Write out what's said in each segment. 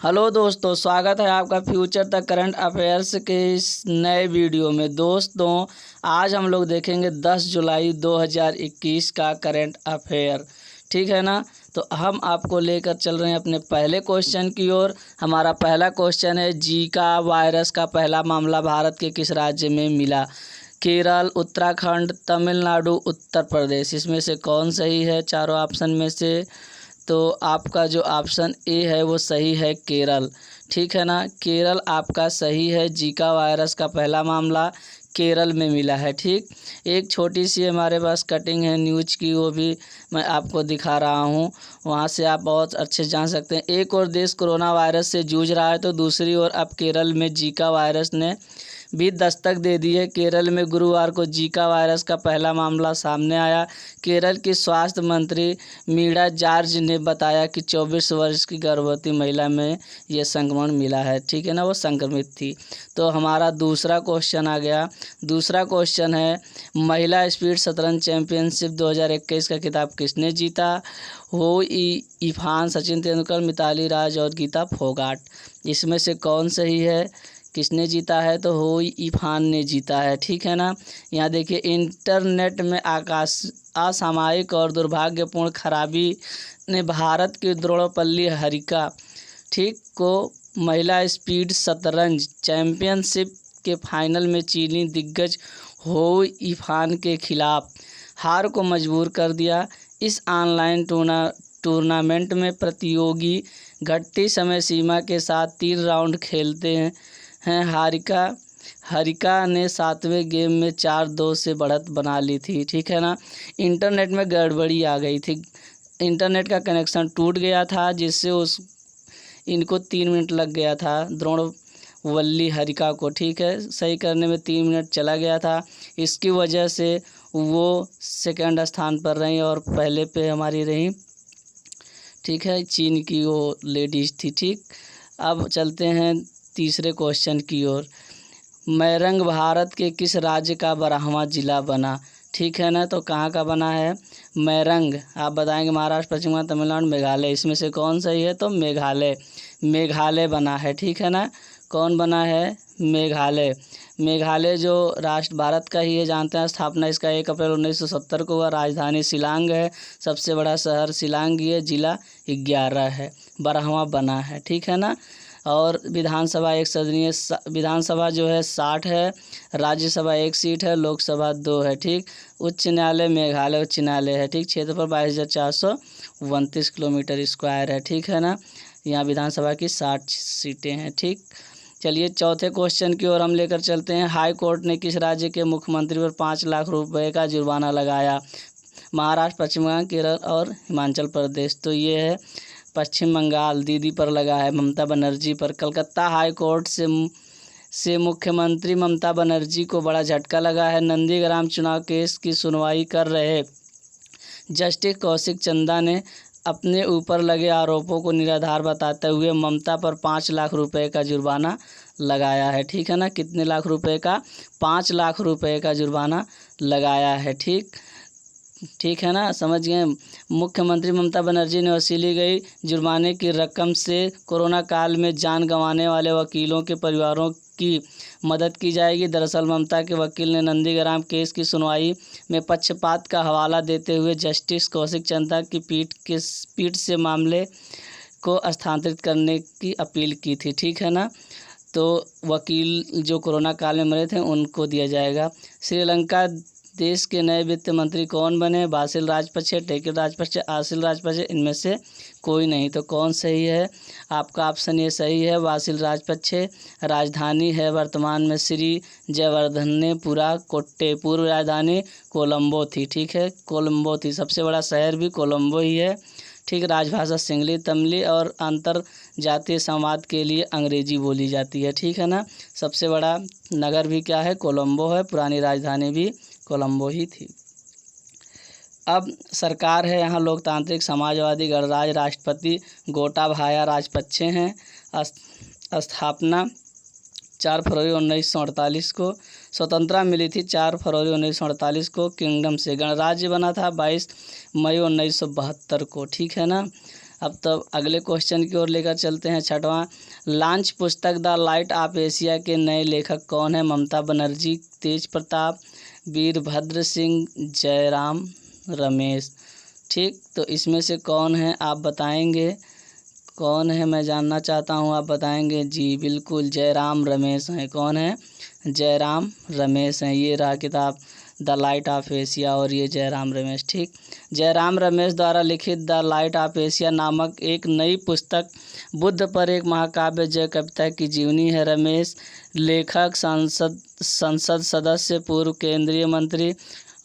Hello दोस्तों, स्वागत है आपका फ्यूचर तक करंट अफेयर्स के इस नए वीडियो में। दोस्तों, आज हम लोग देखेंगे 10 जुलाई 2021 का करंट अफेयर। ठीक है ना। तो हम आपको लेकर चल रहे हैं अपने पहले क्वेश्चन की ओर। हमारा पहला क्वेश्चन है, जीका वायरस का पहला मामला भारत के किस राज्य में मिला? केरल, उत्तराखंड, तमिलनाडु, उत्तर प्रदेश। इसमें से कौन सही है चारों ऑप्शन में से? तो आपका जो ऑप्शन ए है वो सही है, केरल। ठीक है ना, केरल आपका सही है। जीका वायरस का पहला मामला केरल में मिला है। ठीक, एक छोटी सी हमारे पास कटिंग है न्यूज की, वो भी मैं आपको दिखा रहा हूँ, वहाँ से आप बहुत अच्छे जान सकते हैं। एक और देश कोरोना वायरस से जूझ रहा है तो दूसरी ओर अब केरल में जीका वायरस ने भी दस्तक दे दी है। केरल में गुरुवार को जीका वायरस का पहला मामला सामने आया। केरल की स्वास्थ्य मंत्री मीड़ा जॉर्ज ने बताया कि 24 वर्ष की गर्भवती महिला में ये संक्रमण मिला है। ठीक है ना, वो संक्रमित थी। तो हमारा दूसरा क्वेश्चन आ गया। दूसरा क्वेश्चन है, महिला स्पीड शतरंज चैंपियनशिप 2021 का खिताब किसने जीता? हो इरफान, सचिन तेंदुलकर, मिताली राज और गीता फोगाट। इसमें से कौन सही है? किसने जीता है? तो हो इरफान ने जीता है। ठीक है ना। यहाँ देखिए, इंटरनेट में असामयिक और दुर्भाग्यपूर्ण खराबी ने भारत की द्रोणपल्ली हरिका को महिला स्पीड शतरंज चैंपियनशिप के फाइनल में चीनी दिग्गज हो इरफान के खिलाफ हार को मजबूर कर दिया। इस ऑनलाइन टूर्नामेंट में प्रतियोगी घटती समय सीमा के साथ 3 राउंड खेलते हैं। हरिका ने 7वें गेम में 4-2 से बढ़त बना ली थी। ठीक है ना। इंटरनेट में गड़बड़ी आ गई थी, इंटरनेट का कनेक्शन टूट गया था, जिससे इनको 3 मिनट लग गया था द्रोणवल्ली हरिका को। ठीक है, सही करने में 3 मिनट चला गया था। इसकी वजह से वो सेकंड स्थान पर रही और पहले पे हमारी रही। ठीक है, चीन की वो लेडीज थी। ठीक, अब चलते हैं तीसरे क्वेश्चन की ओर। मैरंग भारत के किस राज्य का 12वां जिला बना? ठीक है ना, तो कहाँ का बना है मैरंग? आप बताएंगे महाराष्ट्र, पश्चिम बंगाल, तमिलनाडु, मेघालय। इसमें से कौन सही है? तो मेघालय बना है। ठीक है ना, कौन बना है? मेघालय जो राष्ट्र भारत का ही है, जानते हैं। स्थापना इसका 1 अप्रैल 1970 को हुआ। राजधानी शिलांग है, सबसे बड़ा शहर शिलांग ही है। जिला 11 है, 12वां बना है। ठीक है ना। और विधानसभा एक सदनीय विधानसभा जो है 60 है, राज्यसभा 1 सीट है, लोकसभा 2 है। ठीक, उच्च न्यायालय मेघालय उच्च न्यायालय है। ठीक, क्षेत्रफल 22,429 किलोमीटर स्क्वायर है। ठीक है ना, यहाँ विधानसभा की 60 सीटें हैं। ठीक, चलिए चौथे क्वेश्चन की ओर हम लेकर चलते हैं। हाई कोर्ट ने किस राज्य के मुख्यमंत्री पर 5 लाख रुपए का जुर्माना लगाया? महाराष्ट्र, पश्चिम बंगाल, केरल और हिमाचल प्रदेश। तो ये है पश्चिम बंगाल, दीदी पर लगा है, ममता बनर्जी पर। कलकत्ता हाई कोर्ट से मुख्यमंत्री ममता बनर्जी को बड़ा झटका लगा है। नंदीग्राम चुनाव केस की सुनवाई कर रहे जस्टिस कौशिक चंदा ने अपने ऊपर लगे आरोपों को निराधार बताते हुए ममता पर 5 लाख रुपए का जुर्माना लगाया है। ठीक है ना, कितने लाख रुपए का? 5 लाख रुपए का जुर्माना लगाया है। ठीक है ना, समझ गए। मुख्यमंत्री ममता बनर्जी ने वसूली गई जुर्माने की रकम से कोरोना काल में जान गंवाने वाले वकीलों के परिवारों की मदद की जाएगी। दरअसल ममता के वकील ने नंदीग्राम केस की सुनवाई में पक्षपात का हवाला देते हुए जस्टिस कौशिक चंदा की पीठ से मामले को स्थानांतरित करने की अपील की थी। ठीक है ना, तो वकील जो कोरोना काल में मरे थे उनको दिया जाएगा। श्रीलंका देश के नए वित्त मंत्री कौन बने? बासिल राजपक्षे, टेकिल राजपक्षे, आसिल राजपक्षे। इनमें से कोई नहीं। तो कौन सही है? आपका ऑप्शन ये सही है, बासिल राजपक्षे। राजधानी है वर्तमान में श्री जयवर्धनेपुरा कोट्टे, पूर्व राजधानी कोलंबो थी। ठीक है, कोलंबो थी, सबसे बड़ा शहर भी कोलंबो ही है। ठीक, राजभाषा सिंगली, तमिल और अंतर जातीय संवाद के लिए अंग्रेजी बोली जाती है। ठीक है ना, सबसे बड़ा नगर भी क्या है? कोलंबो है। पुरानी राजधानी भी कोलंबो ही थी। अब सरकार है यहाँ लोकतांत्रिक समाजवादी गणराज्य, राष्ट्रपति गोटाबाया राजपक्षे हैं। स्थापना 4 फरवरी 1948 को, स्वतंत्रता मिली थी 4 फरवरी 1948 को। किंगडम से गणराज्य बना था 22 मई 1972 को। ठीक है ना। अब तो अगले क्वेश्चन की ओर लेकर चलते हैं। छठवां, लॉन्च पुस्तक द लाइट ऑफ एशिया के नए लेखक कौन है? ममता बनर्जी, तेज प्रताप, वीरभद्र सिंह, जयराम रमेश। ठीक, तो इसमें से कौन है आप बताएंगे? कौन है मैं जानना चाहता हूँ, आप बताएंगे। जी बिल्कुल, जयराम रमेश हैं। कौन है? जयराम रमेश हैं। ये रहा किताब द लाइट ऑफ एशिया और ये जयराम रमेश। ठीक, जयराम रमेश द्वारा लिखित द लाइट ऑफ एशिया नामक एक नई पुस्तक बुद्ध पर एक महाकाव्य जय कविता की जीवनी है। रमेश लेखक, संसद सदस्य, पूर्व केंद्रीय मंत्री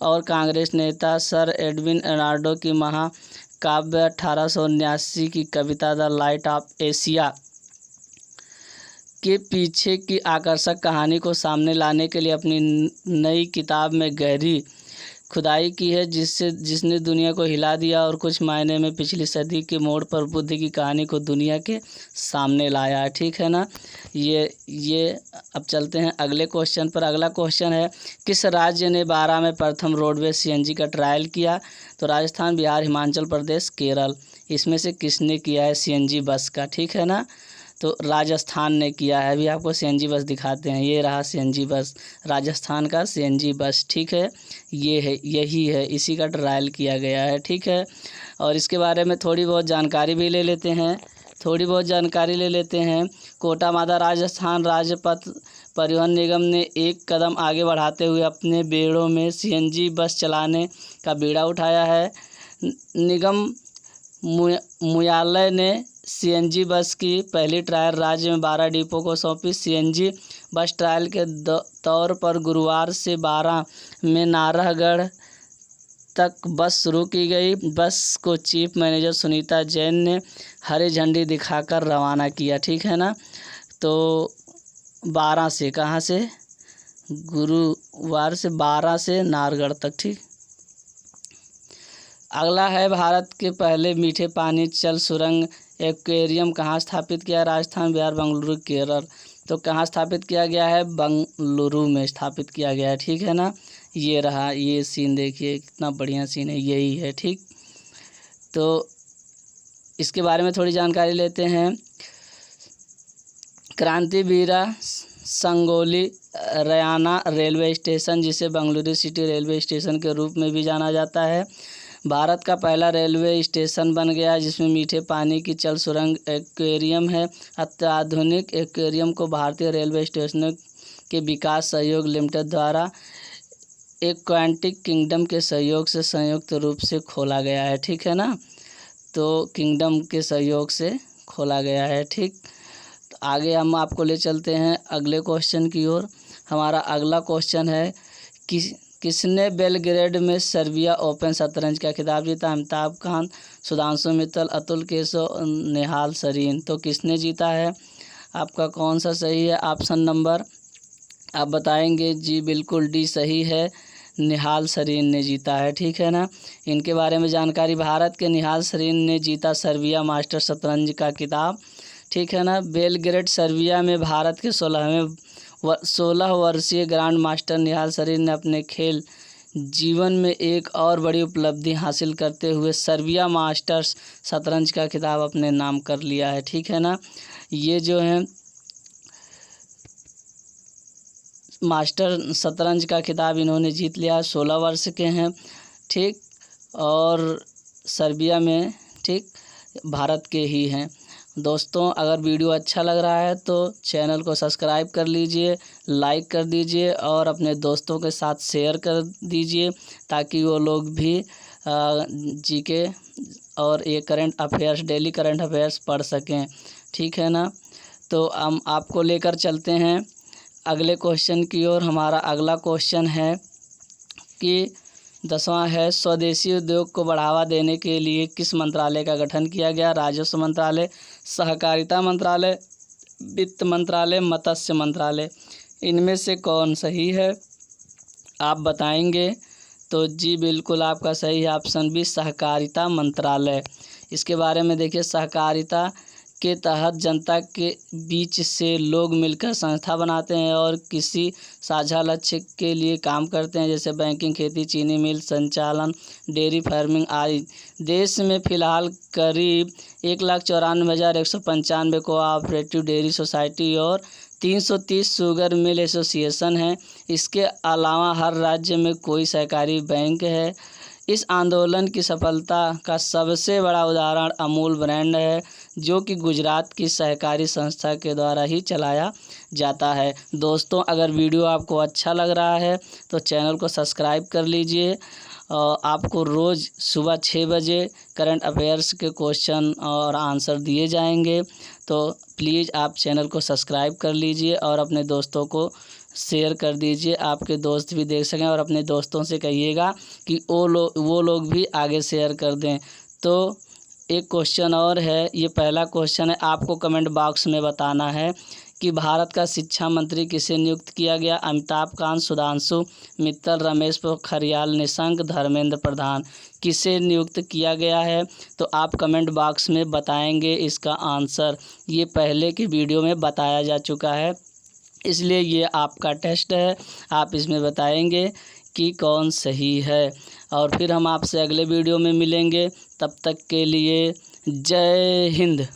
और कांग्रेस नेता सर एडविन एर्नाडो की महाकाव्य 1879 की कविता द लाइट ऑफ एशिया के पीछे की आकर्षक कहानी को सामने लाने के लिए अपनी नई किताब में गहरी खुदाई की है, जिसने दुनिया को हिला दिया और कुछ मायने में पिछली सदी के मोड़ पर बुद्ध की कहानी को दुनिया के सामने लाया है। ठीक है ना। ये अब चलते हैं अगले क्वेश्चन पर। अगला क्वेश्चन है, किस राज्य ने 12 में प्रथम रोडवेज सीएनजी का ट्रायल किया? तो राजस्थान, बिहार, हिमाचल प्रदेश, केरल। इसमें से किसने किया है सीएनजी बस का? ठीक है ना, तो राजस्थान ने किया है। अभी आपको सीएनजी बस दिखाते हैं। ये रहा सीएनजी बस, राजस्थान का सीएनजी बस। ठीक है, ये है, यही है, इसी का ट्रायल किया गया है। ठीक है, और इसके बारे में थोड़ी बहुत जानकारी भी ले लेते हैं। कोटा मादा राजस्थान राज्य पथ परिवहन निगम ने एक कदम आगे बढ़ाते हुए अपने बेड़ों में सीएनजी बस चलाने का बीड़ा उठाया है। निगम मुख्यालय ने सीएनजी बस की पहली ट्रायल राज्य में 12 डिपो को सौंपी। सीएनजी बस ट्रायल के तौर पर गुरुवार से 12 में नारायणगढ़ तक बस शुरू की गई। बस को चीफ मैनेजर सुनीता जैन ने हरी झंडी दिखाकर रवाना किया। ठीक है ना, तो 12 से, कहाँ से? गुरुवार से 12 से नारायणगढ़ तक। ठीक, अगला है, भारत के पहले मीठे पानी जल सुरंग एक्वेरियम कहाँ स्थापित किया? राजस्थान, बिहार, बेंगलुरु, केरल। तो कहाँ स्थापित किया गया है? बेंगलुरु में स्थापित किया गया है। ठीक है ना, ये रहा, ये सीन देखिए कितना बढ़िया सीन है, यही है। ठीक, तो इसके बारे में थोड़ी जानकारी लेते हैं। क्रांतिवीरा संगोली रयाना रेलवे स्टेशन, जिसे बेंगलुरु सिटी रेलवे स्टेशन के रूप में भी जाना जाता है, भारत का पहला रेलवे स्टेशन बन गया जिसमें मीठे पानी की जल सुरंग एक्वेरियम है। अत्याधुनिक एक्वेरियम को भारतीय रेलवे स्टेशनों के विकास सहयोग लिमिटेड द्वारा एक्वाटिक किंगडम के सहयोग से संयुक्त रूप से खोला गया है। ठीक है ना, तो किंगडम के सहयोग से खोला गया है। ठीक, तो आगे हम आपको ले चलते हैं अगले क्वेश्चन की ओर। हमारा अगला क्वेश्चन है, किसने बेलग्रेड में सर्बिया ओपन शतरंज का खिताब जीता? अमिताभ कांत, सुधांशु मित्तल, अतुल केशव, निहाल सरीन। तो किसने जीता है? आपका कौन सा सही है? ऑप्शन नंबर आप बताएंगे। जी बिल्कुल, डी सही है, निहाल सरीन ने जीता है। ठीक है ना, इनके बारे में जानकारी, भारत के निहाल सरीन ने जीता सर्बिया मास्टर शतरंज का खिताब। ठीक है ना, बेलग्रेड सर्बिया में भारत के 16 वर्षीय ग्रैंड मास्टर निहाल सरीन ने अपने खेल जीवन में एक और बड़ी उपलब्धि हासिल करते हुए सर्बिया मास्टर्स शतरंज का खिताब अपने नाम कर लिया है। ठीक है ना, ये जो है मास्टर शतरंज का खिताब इन्होंने जीत लिया, 16 वर्ष के हैं। ठीक, और सर्बिया में, ठीक, भारत के ही हैं। दोस्तों, अगर वीडियो अच्छा लग रहा है तो चैनल को सब्सक्राइब कर लीजिए, लाइक कर दीजिए और अपने दोस्तों के साथ शेयर कर दीजिए ताकि वो लोग भी जीके और ये current affairs, daily current affairs पढ़ सकें। ठीक है ना, तो हम आपको लेकर चलते हैं अगले क्वेश्चन की ओर। हमारा अगला क्वेश्चन है कि 10वां है, स्वदेशी उद्योग को बढ़ावा देने के लिए किस मंत्रालय का गठन किया गया? राजस्व मंत्रालय, सहकारिता मंत्रालय, वित्त मंत्रालय, मत्स्य मंत्रालय। इनमें से कौन सही है आप बताएंगे। तो जी बिल्कुल आपका सही है, ऑप्शन बी सहकारिता मंत्रालय। इसके बारे में देखिए, सहकारिता के तहत जनता के बीच से लोग मिलकर संस्था बनाते हैं और किसी साझा लक्ष्य के लिए काम करते हैं, जैसे बैंकिंग, खेती, चीनी मिल संचालन, डेयरी फार्मिंग आदि। देश में फ़िलहाल करीब 1,94,195 कोऑपरेटिव डेयरी सोसाइटी और 330 शुगर मिल एसोसिएशन हैं। इसके अलावा हर राज्य में कोई सहकारी बैंक है। इस आंदोलन की सफलता का सबसे बड़ा उदाहरण अमूल ब्रांड है, जो कि गुजरात की सहकारी संस्था के द्वारा ही चलाया जाता है। दोस्तों, अगर वीडियो आपको अच्छा लग रहा है तो चैनल को सब्सक्राइब कर लीजिए। आपको रोज़ सुबह 6 बजे करंट अफेयर्स के क्वेश्चन और आंसर दिए जाएंगे, तो प्लीज़ आप चैनल को सब्सक्राइब कर लीजिए और अपने दोस्तों को शेयर कर दीजिए, आपके दोस्त भी देख सकें। और अपने दोस्तों से कहिएगा कि वो लोग भी आगे शेयर कर दें। तो एक क्वेश्चन और है, ये पहला क्वेश्चन है, आपको कमेंट बॉक्स में बताना है कि भारत का शिक्षा मंत्री किसे नियुक्त किया गया? अमिताभ कांत, सुधांशु मित्तल, रमेश पोखरियाल निशंक, धर्मेंद्र प्रधान। किसे नियुक्त किया गया है? तो आप कमेंट बॉक्स में बताएंगे इसका आंसर। ये पहले की वीडियो में बताया जा चुका है, इसलिए ये आपका टेस्ट है, आप इसमें बताएंगे कि कौन सही है। और फिर हम आपसे अगले वीडियो में मिलेंगे, तब तक के लिए जय हिंद।